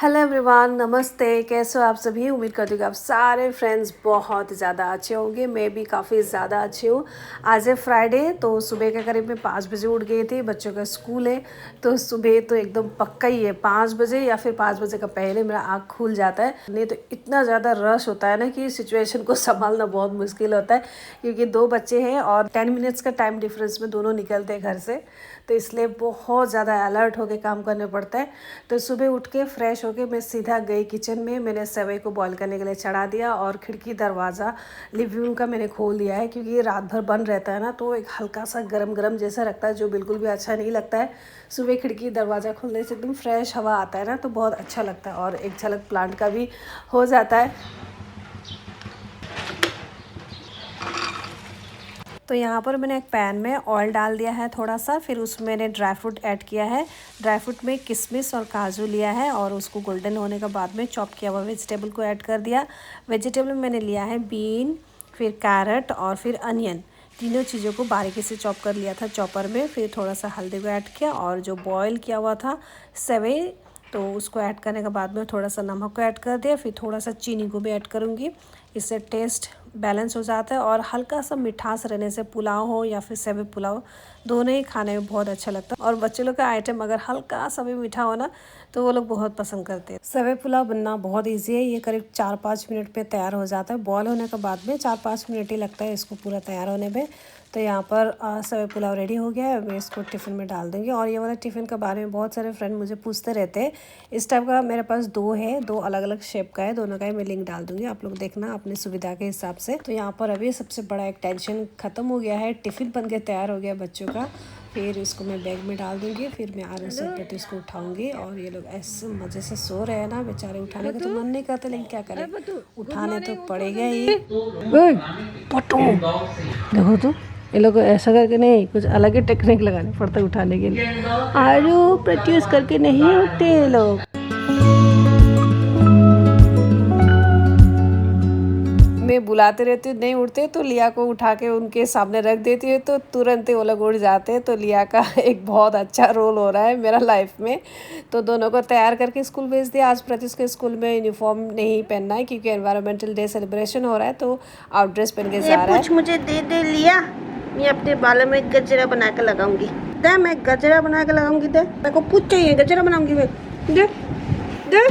Hello everyone, नमस्ते। कैसे हो आप सभी? उम्मीद करती हूँ कि आप सारे फ्रेंड्स बहुत ज़्यादा अच्छे होंगे। मैं भी काफ़ी ज़्यादा अच्छी हूँ। आज है फ्राइडे, तो सुबह के करीब में 5 बजे उठ गई थी। बच्चों का स्कूल है, तो सुबह तो एकदम पक्का ही है 5 बजे या फिर 5 बजे का पहले मेरा आँख खुल जाता है। नहीं तो इतना ज़्यादा रश होता है ना कि सिचुएशन को संभालना बहुत मुश्किल होता है, क्योंकि 2 बच्चे हैं और 10 मिनट्स का टाइम डिफरेंस में दोनों निकलते हैं घर से, तो इसलिए बहुत ज़्यादा अलर्ट होकर काम करना पड़ता है। तो सुबह उठ के फ्रेश होके मैं सीधा गई किचन में। मैंने सेवई को बॉईल करने के लिए चढ़ा दिया और खिड़की दरवाज़ा लिविंग रूम का मैंने खोल दिया है, क्योंकि ये रात भर बंद रहता है ना, तो एक हल्का सा गरम गरम जैसा लगता है, जो बिल्कुल भी अच्छा नहीं लगता है। सुबह खिड़की दरवाज़ा खोलने से एकदम फ्रेश हवा आता है ना, तो बहुत अच्छा लगता है और एक झलक प्लांट का भी हो जाता है। तो यहाँ पर मैंने एक पैन में ऑयल डाल दिया है थोड़ा सा, फिर उसमें मैंने ड्राई फ्रूट ऐड किया है। ड्राई फ्रूट में किशमिश और काजू लिया है और उसको गोल्डन होने के बाद में चॉप किया हुआ वेजिटेबल को ऐड कर दिया। वेजिटेबल में मैंने लिया है बीन, फिर कैरेट और फिर अनियन। तीनों चीज़ों को बारीकी से चॉप कर लिया था चॉपर में। फिर थोड़ा सा हल्दी को ऐड किया और जो बॉयल किया हुआ था सेवई, तो उसको ऐड करने के बाद में थोड़ा सा नमक को ऐड कर दिया। फिर थोड़ा सा चीनी को भी ऐड करूँगी, इससे टेस्ट बैलेंस हो जाता है और हल्का सा मिठास रहने से पुलाव हो या फिर सेवई पुलाव, दोनों ही खाने में बहुत अच्छा लगता है। और बच्चे लोग का आइटम अगर हल्का सा भी मीठा हो ना, तो वो लोग बहुत पसंद करते हैं। सेवई पुलाव बनना बहुत इजी है। ये करीब 4-5 मिनट पे तैयार हो जाता है। बॉयल होने के बाद में 4-5 मिनट ही लगता है इसको पूरा तैयार होने में। तो यहाँ पर सेवई पुलाव रेडी हो गया है। मैं इसको टिफ़िन में डाल दूँगी। और ये वाला टिफ़िन के बारे में बहुत सारे फ्रेंड मुझे पूछते रहते हैं। इस टाइप का मेरे पास 2 है, 2 अलग अलग शेप का है। दोनों का ही मैं लिंक डाल दूँगी, आप लोग देखना अपनी सुविधा के हिसाब से। तो यहाँ पर अभी सबसे बड़ा एक टेंशन ख़त्म हो गया है, टिफ़िन बन के तैयार हो गया बच्चों का। फिर इसको मैं बैग में डाल दूँगी, फिर मैं आराम से बेटे इसको उठाऊँगी। और ये लोग ऐसे मज़े से सो रहे हैं ना बेचारे, उठाने का तो मन नहीं करता, लेकिन क्या करें, उठाने तो पड़ेगा ही। देखो तो ये लोग ऐसा करके नहीं, कुछ अलग ही टेक्निक लगाने पड़ता है उठाने के लिए। आरो प्रैक्टिस करके नहीं उठते ये लोग। मैं बुलाते रहती हूँ, नहीं उठते, तो लिया को उठा के उनके सामने रख देती हूँ, तो तुरंत ही वो लोग उठ जाते हैं। तो लिया का एक बहुत अच्छा रोल हो रहा है मेरा लाइफ में। तो दोनों को तैयार करके स्कूल भेज दिया। आज प्रत्युष के स्कूल में यूनिफॉर्म नहीं पहनना है, क्योंकि एनवायरमेंटल डे सेलिब्रेशन हो रहा है, तो आउट ड्रेस पहन के जा रहा है। कुछ मुझे दे लिया, मैं अपने बालों में गजरा बना के लगाऊंगी। दे, मैं गजरा बना के लगाऊंगी। दे, मेरे को पूछ चाहिए, गजरा बनाऊंगी मैं। दे दे।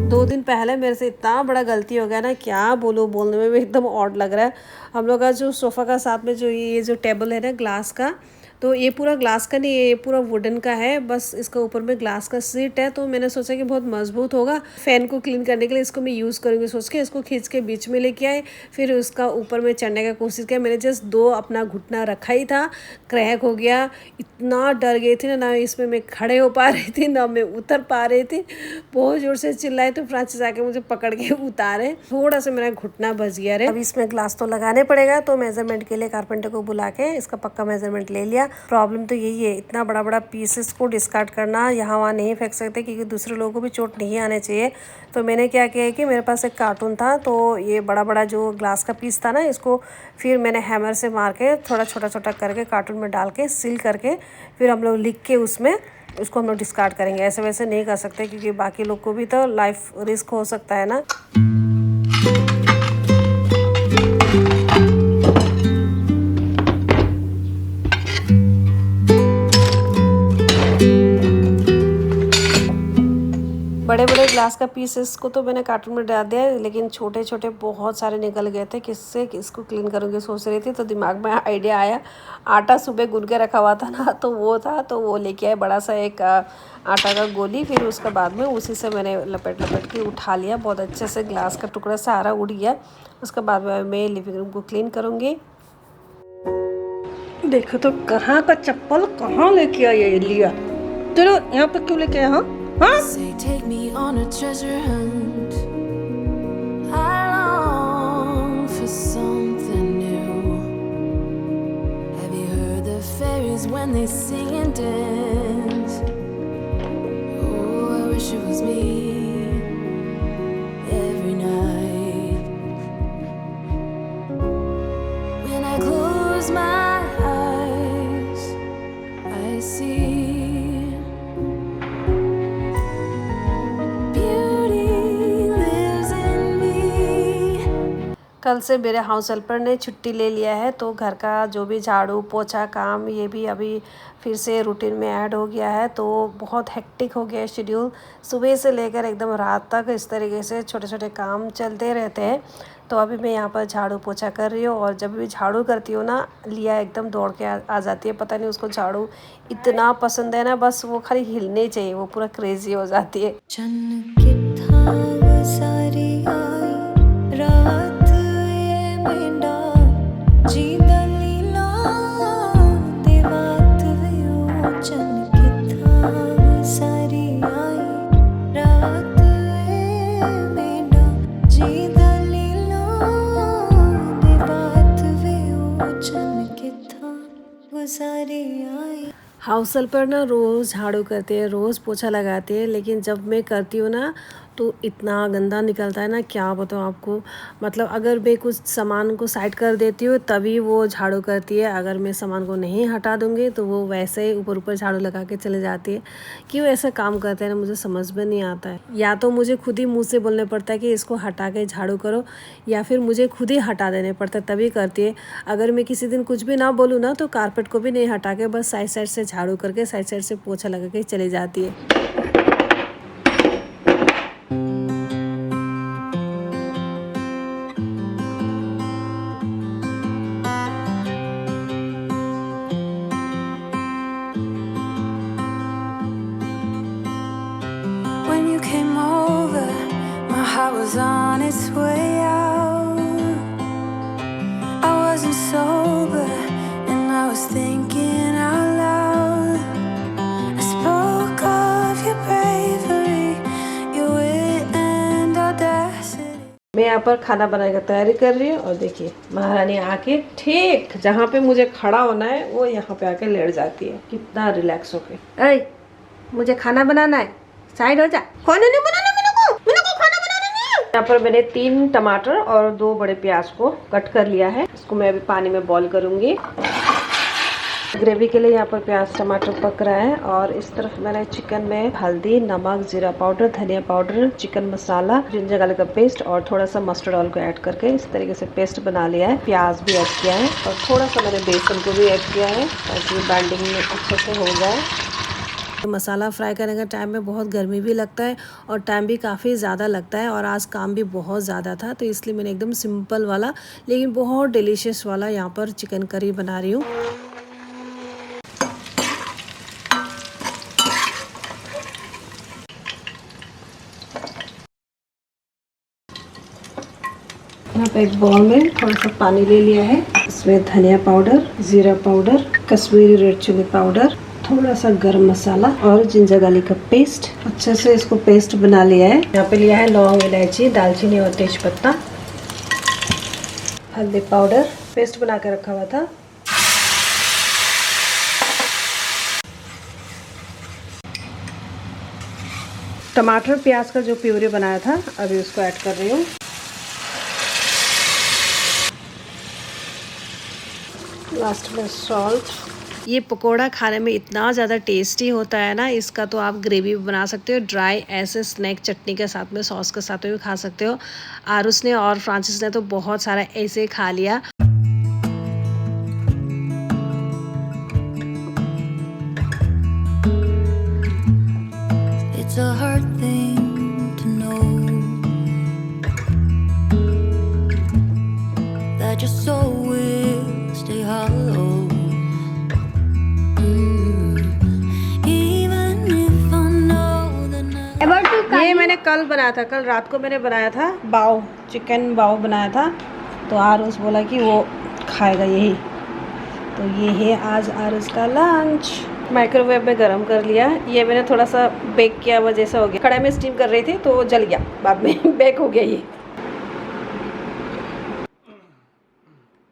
2 दिन पहले मेरे से इतना बड़ा गलती हो गया ना, क्या बोलूँ, बोलने में भी एकदम ऑड लग रहा है। हम लोग का जो सोफ़ा का साथ में जो ये जो टेबल है ना ग्लास का, तो ये पूरा ग्लास का नहीं है, ये पूरा वुडन का है। बस इसका ऊपर में ग्लास का सीट है, तो मैंने सोचा कि बहुत मजबूत होगा। फैन को क्लीन करने के लिए इसको मैं यूज़ करूँगी सोच के इसको खींच के बीच में लेके आए। फिर उसका ऊपर में चढ़ने का कोशिश किया। मैंने जस्ट 2 अपना घुटना रखा ही था, क्रैक हो गया। इतना डर गई थी ना इसमें मैं खड़े हो पा रही थी, ना मैं उतर पा रही थी। बहुत ज़ोर से चिल्लाई, तो फ्रांसिस आके मुझे पकड़ के उतारे। थोड़ा सा मेरा घुटना बच गया रे। अब इसमें ग्लास तो लगाने पड़ेगा, तो मेजरमेंट के लिए कारपेंटर को बुला के इसका पक्का मेजरमेंट ले लिया। प्रॉब्लम तो यही है, इतना बड़ा बड़ा पीसेस को डिस्कार्ड करना, यहाँ वहाँ नहीं फेंक सकते, क्योंकि दूसरे लोगों को भी चोट नहीं आने चाहिए। तो मैंने क्या किया है कि मेरे पास एक कार्टून था, तो ये बड़ा बड़ा जो ग्लास का पीस था ना, इसको फिर मैंने हैमर से मार के थोड़ा छोटा छोटा करके कार्टून में डाल के सील करके, फिर हम लोग लिख के उसमें उसको हम लोग डिस्कार्ड करेंगे। ऐसे वैसे नहीं कर सकते, क्योंकि बाकी लोग को भी तो लाइफ रिस्क हो सकता है ना। बड़े बड़े ग्लास का पीसेस को तो मैंने कार्टून में डाल दिया, लेकिन छोटे छोटे बहुत सारे निकल गए थे। किससे इसको क्लीन करूँगी सोच रही थी, तो दिमाग में आइडिया आया। आटा सुबह गूंद के रखा हुआ था ना, तो वो था, तो वो लेके आए बड़ा सा एक आटा का गोली। फिर उसके बाद में उसी से मैंने लपेट के उठा लिया। बहुत अच्छे से ग्लास का टुकड़ा सारा उड़ गया। उसके बाद में मैं लिविंग रूम को क्लीन करूँगी। देखो तो कहाँ का चप्पल कहाँ लेके आया ये लिया। चलो यहाँ पर क्यों लेके आया? हाँ Say take me on a treasure hunt. I long for something new. Have you heard is when they sing and dance. Oh, I wish it was me every night. When I close my eyes, I see beauty lives in me. कल से मेरे house helper ने छुट्टी ले लिया है, तो घर का जो भी झाड़ू पोछा काम ये भी अभी फिर से रूटीन में ऐड हो गया है। तो बहुत हेक्टिक हो गया है शेड्यूल, सुबह से लेकर एकदम रात तक इस तरीके से छोटे छोटे काम चलते रहते हैं। तो अभी मैं यहाँ पर झाड़ू पोछा कर रही हूँ, और जब भी झाड़ू करती हूँ ना, लिया एकदम दौड़ के आ जाती है। पता नहीं उसको झाड़ू इतना पसंद है ना, बस वो खाली हिलने चाहिए, वो पूरा क्रेजी हो जाती है। चन्न किथा सारी आई रात ये मेंढा जी दलीला ते बात वियो। चन्न किथा सारी आई रात ये मेंढा जी दलीला ते बात वियो। चन्न किथा सारी आई। हाउस हेल्पर ना रोज़ झाड़ू करते हैं, रोज़ पोछा लगाते हैं, लेकिन जब मैं करती हूँ ना तो इतना गंदा निकलता है ना, क्या बताऊँ आपको। मतलब अगर मैं कुछ सामान को साइड कर देती हूँ तभी वो झाड़ू करती है, अगर मैं सामान को नहीं हटा दूँगी तो वो वैसे ही ऊपर ऊपर झाड़ू लगा के चले जाती है। क्यों ऐसा काम करते हैं ना, मुझे समझ में नहीं आता है। या तो मुझे खुद ही मुँह से बोलने पड़ता है कि इसको हटा के झाड़ू करो, या फिर मुझे खुद ही हटा देने पड़ता है, तभी करती है। अगर मैं किसी दिन कुछ भी ना बोलूँ ना, तो कारपेट को भी नहीं हटा के बस साइड साइड से झाड़ू करके साइड साइड से पोछा लगा के चली जाती है। When you came over, my heart was on its way out. I wasn't sober and I was thinking out loud. I spoke of your bravery, your wit and audacity. मैं यहाँ पर खाना बनाने की तैयारी कर रही हूँ, और देखिए महारानी आके ठीक जहाँ पे मुझे खड़ा होना है वो यहाँ पे आके लेट जाती है, कितना रिलैक्स होके। ऐ मुझे खाना बनाना है, साइड हो जा। खाना नहीं बनाना मेरे को खाना बनाना नहीं है। यहाँ पर मैंने 3 टमाटर और 2 बड़े प्याज को कट कर लिया है, इसको मैं अभी पानी में बॉईल करूँगी। ग्रेवी के लिए यहाँ पर प्याज टमाटर पक रहा है, और इस तरफ मैंने चिकन में हल्दी, नमक, जीरा पाउडर, धनिया पाउडर, चिकन मसाला, जिंजर गार्लिक का पेस्ट और थोड़ा सा मस्टर्ड ऑयल को ऐड करके इस तरीके से पेस्ट बना लिया है। प्याज भी ऐड किया है, और थोड़ा सा मैंने बेसन को भी ऐड किया है ताकि बाइंडिंग में अच्छे से हो जाए। मसाला फ्राई करने का टाइम में बहुत गर्मी भी लगता है और टाइम भी काफ़ी ज़्यादा लगता है, और आज काम भी बहुत ज़्यादा था, तो इसलिए मैंने एकदम सिंपल वाला लेकिन बहुत डिलीशियस वाला यहाँ पर चिकन करी बना रही हूँ। यहाँ पे एक बाउल में थोड़ा सा पानी ले लिया है, इसमें धनिया पाउडर, जीरा powder, Kashmiri red chilli powder, थोड़ा सा गरम मसाला और जिंजर गार्लिक का पेस्ट, अच्छे से इसको पेस्ट बना लिया है। यहाँ पे लिया है लौंग, इलायची, दालचीनी और तेज पत्ता, हल्दी पाउडर, पेस्ट बना के रखा हुआ था। टमाटर प्याज का जो प्यूरी बनाया था अभी उसको ऐड कर रही हूँ। लास्ट में सॉल्ट। ये पकोड़ा खाने में इतना ज़्यादा टेस्टी होता है ना, इसका तो आप ग्रेवी भी बना सकते हो, ड्राई ऐसे स्नैक चटनी के साथ में, सॉस के साथ में भी खा सकते हो। आरुष ने और फ्रांसिस ने तो बहुत सारा ऐसे खा लिया। It's a hard thing to know that your soul will stay hollow. ये मैंने कल बनाया था, कल रात को मैंने बनाया था बाव, चिकन बाव बनाया था, तो आरुष बोला कि वो खाएगा यही, तो ये है आज आरुष का लंच। माइक्रोवेव में गरम कर लिया, ये मैंने थोड़ा सा बेक किया हुआ जैसा हो गया, कढ़ाई में स्टीम कर रही थी तो जल गया, बाद में बेक हो गया ये।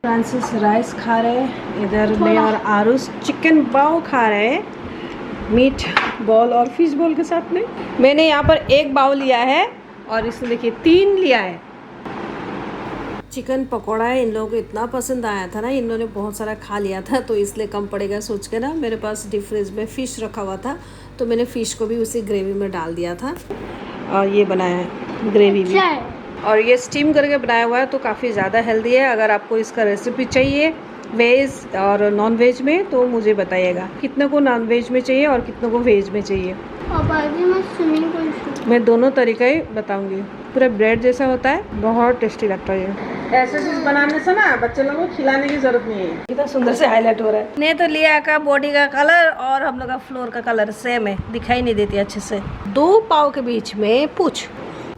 फ्रांसिस राइस खा रहे हैं, इधर मैं और आरुष चिकन बाव खा रहे हैं मीट बॉल और फिश बॉल के साथ में। मैंने यहाँ पर एक बाव लिया है और इसने देखिए 3 लिया है। चिकन पकौड़ा है, इन लोगों को इतना पसंद आया था ना, इन लोगों ने बहुत सारा खा लिया था तो इसलिए कम पड़ेगा सोच के ना मेरे पास डीप फ्रिज में फ़िश रखा हुआ था तो मैंने फ़िश को भी उसी ग्रेवी में डाल दिया था और ये बनाया है ग्रेवी भी। और ये स्टीम करके बनाया हुआ है तो काफ़ी ज़्यादा हेल्दी है। अगर आपको इसका रेसिपी चाहिए वेज और नॉन वेज में तो मुझे बताइएगा कितने को नॉन वेज में चाहिए और कितने को वेज में चाहिए। मैं दोनों तरीका ही बताऊंगी। पूरा ब्रेड जैसा होता है, बहुत टेस्टी लगता है ये। ऐसे चीज बनाने से ना बच्चे लोगों को खिलाने की जरूरत नहीं है। कितना सुंदर से हाईलाइट हो रहा है। ने तो लिया का बॉडी का कलर और हम लोग का फ्लोर का कलर सेम है, दिखाई नहीं देती अच्छे से। 2 पाव के बीच में पूछ।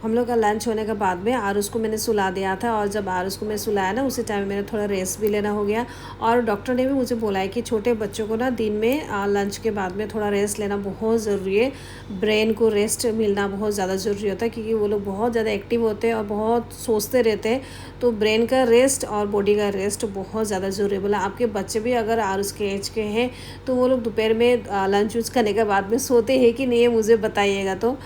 हम लोग का लंच होने के बाद में आरुष को मैंने सुला दिया था और जब आरुष को मैं सुलाया ना उसी टाइम मैंने थोड़ा रेस्ट भी लेना हो गया। और डॉक्टर ने भी मुझे बोला है कि छोटे बच्चों को ना दिन में लंच के बाद में थोड़ा रेस्ट लेना बहुत ज़रूरी है। ब्रेन को रेस्ट मिलना बहुत ज़्यादा ज़रूरी होता है क्योंकि वो लोग बहुत ज़्यादा एक्टिव होते हैं और बहुत सोचते रहते हैं। तो ब्रेन का रेस्ट और बॉडी का रेस्ट बहुत ज़्यादा ज़रूरी है। बोला आपके बच्चे भी अगर आरुष के एज के हैं तो वो लोग दोपहर में लंच यूज करने के बाद में सोते हैं कि नहीं है मुझे बताइएगा। तो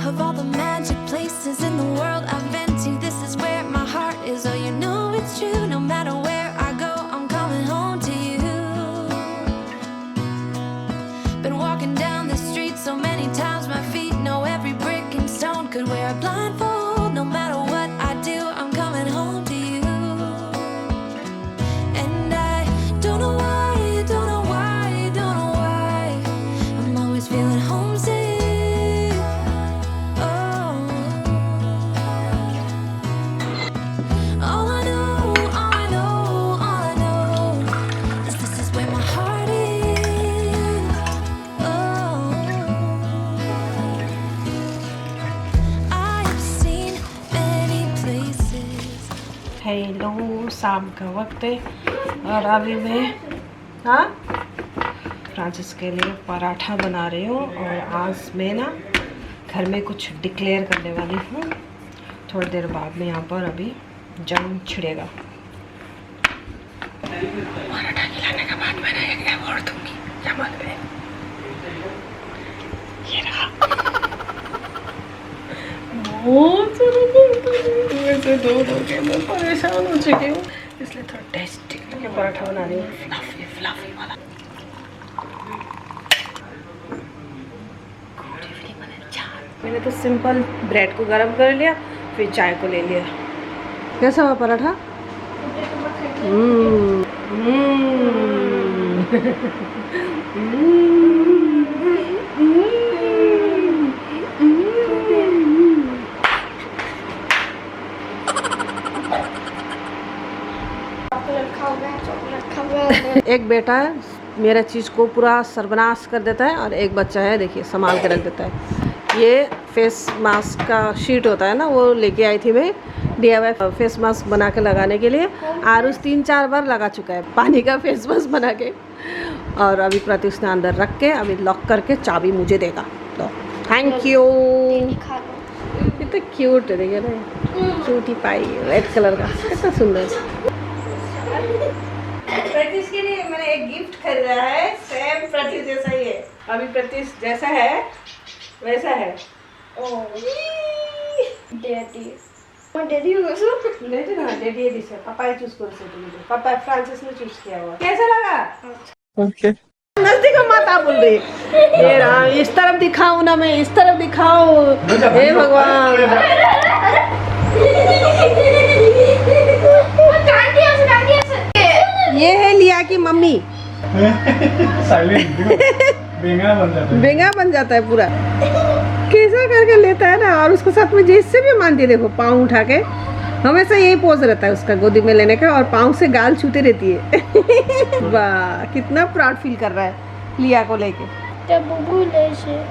Of all the magic places in the world I've been to, this is where my heart is. Oh, you know it's true. No matter where I go, I'm coming home to you. Been walking down the street so many times, my feet know every brick and stone. Could wear a blindfold. No matter what I do, I'm coming home to you. And I don't know why, don't know why, don't know why I'm always feeling homesick. Hello, शाम का वक्त है और अभी मैं Francis के लिए पराठा बना रही हूँ। और आज मैं ना घर में कुछ डिक्लेयर करने वाली हूँ। थोड़ी देर बाद में यहाँ पर अभी जंग छिड़ेगा। पराठा खिलाने के बाद मैं एक अवार्ड दूँगी जमाल में। ये रहा। बहुत वैसे दो के मैं परेशान हो चुकी हूँ, इसलिए थोड़ा टेस्टी करके पराठा बना रही हूँ। फ्लफी फ्लफी वाला। मैंने तो सिंपल ब्रेड को गरम कर लिया, फिर चाय को ले लिया। कैसा हुआ पराठा? एक बेटा है मेरा चीज़ को पूरा सर्वनाश कर देता है और एक बच्चा है देखिए संभाल के रख देता है। ये फेस मास्क का शीट होता है ना, वो लेके आई थी मैं DIY फेस मास्क बना के लगाने के लिए। आरुष 3-4 बार लगा चुका है पानी का फेस मास्क बना के। और अभी प्रतीक ने अंदर रख के अभी लॉक करके चाबी मुझे देगा। तो थैंक यू। ये तो क्यूट है, देखिए ना, क्यूटी पाई रेड कलर का, कितना सुंदर। प्रतीश के लिए मैंने एक गिफ्ट खरीदा है, सेम प्रतीश जैसा ही है। अभी प्रतीश जैसा है वैसा है। डैडी डैडी डैडी ना डैडी दिसे पापा चूज कर से तुझे। पापा फ्रांसिस ने चूज किया हुआ। कैसा लगा? ओके नजदीक में माता बोल रही है। ये राम, इस तरफ दिखाऊं ना मैं, इस तरफ दिखाऊं, हे भगवान। ये है लिया की मम्मी। साइलेंट बेंगा बन जाता है। बेंगा बन जाता है पूरा, कैसा करके लेता है ना। और उसके साथ में जैसे भी मानती है, देखो पाँव उठा के हमेशा यही पोज रहता है उसका गोदी में लेने का, और पाँव से गाल छूते रहती है। वाह, कितना प्राउड फील कर रहा है लिया को लेके।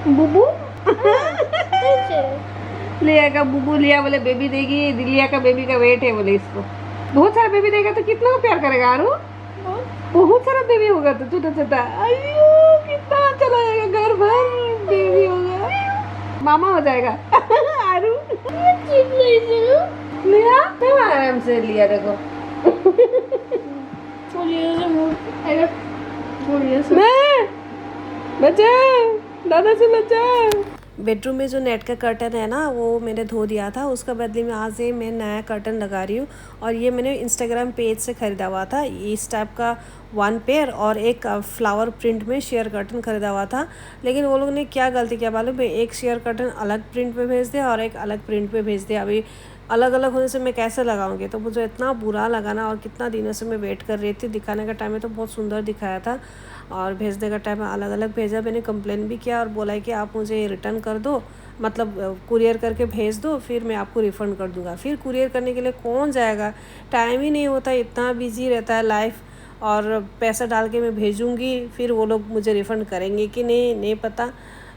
बुबू लिया का बुबू, लिया बोले बेबी देगी, लिया का बेबी का वेट है बोले इसको। बहुत सारा बेबी देगा तो कितना को प्यार करेगा आरू? बहुत सारा बेबी होगा तो छोटा छोटा, अयो कितना अच्छा लगेगा, घर भर बेबी होगा, मामा हो जाएगा। आरू लिया तो आराम से लिया, देखो बच्चा, दादा से बच्चा। बेडरूम में जो नेट का कर्टन है ना, वो मैंने धो दिया था, उसका बदले में आज ये मैं नया कर्टन लगा रही हूँ। और ये मैंने इंस्टाग्राम पेज से ख़रीदा हुआ था, इस टाइप का 1 पेयर और एक फ्लावर प्रिंट में शेयर कर्टन ख़रीदा हुआ था। लेकिन वो लोग ने क्या गलती किया मालूम है, एक शेयर कर्टन अलग प्रिंट पे भेज दिया और एक अलग प्रिंट पे भेज दिया। अभी अलग अलग होने से मैं कैसे लगाऊंगी, तो मुझे इतना बुरा लगा ना। और कितना दिनों से मैं वेट कर रही थी, दिखाने का टाइम में तो बहुत सुंदर दिखाया था और भेजने का टाइम अलग अलग भेजा। मैंने कंप्लेन भी किया और बोला है कि आप मुझे रिटर्न कर दो, मतलब कुरियर करके भेज दो, फिर मैं आपको रिफ़ंड कर दूंगा। फिर कुरियर करने के लिए कौन जाएगा, टाइम ही नहीं होता, इतना बिजी रहता है लाइफ। और पैसा डाल के मैं भेजूँगी, फिर वो लोग मुझे रिफ़ंड करेंगे कि नहीं पता।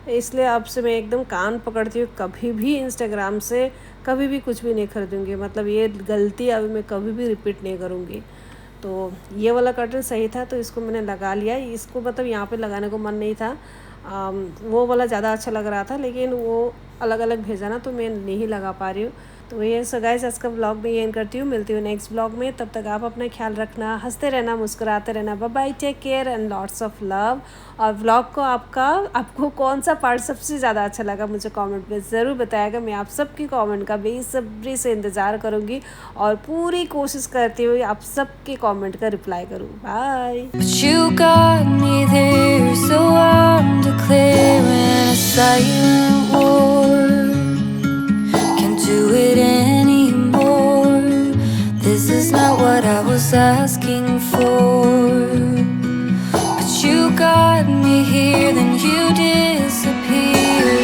इसलिए अब से मैं एकदम कान पकड़ती हूँ, कभी भी इंस्टाग्राम से कभी भी कुछ भी नहीं खरीदूँगी। मतलब ये गलती अभी मैं कभी भी रिपीट नहीं करूँगी। तो ये वाला कर्टन सही था, तो इसको मैंने लगा लिया। इसको मतलब यहाँ पे लगाने को मन नहीं था, वो वाला ज़्यादा अच्छा लग रहा था, लेकिन वो अलग अलग भेजा ना, तो मैं नहीं लगा पा रही हूँ। तो ये सो गाइस, आज का व्लॉग में ये एंड करती हूँ। मिलती हूँ नेक्स्ट व्लॉग में, तब तक आप अपना ख्याल रखना, हंसते रहना, मुस्कुराते रहना। Bye bye, take care and lots of love. और व्लॉग को आपको कौन सा पार्ट सबसे ज़्यादा अच्छा लगा, मुझे कमेंट में ज़रूर बताएगा। मैं आप सबकी कमेंट का बेसब्री से इंतज़ार करूँगी और पूरी कोशिश करती हुई आप सबके कमेंट का रिप्लाई करूँ। Bye. But you got me there, so I'm declaring a silent war. Can't do it anymore. This is not what I was asking for. But you got me here, then you disappeared.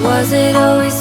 Was it always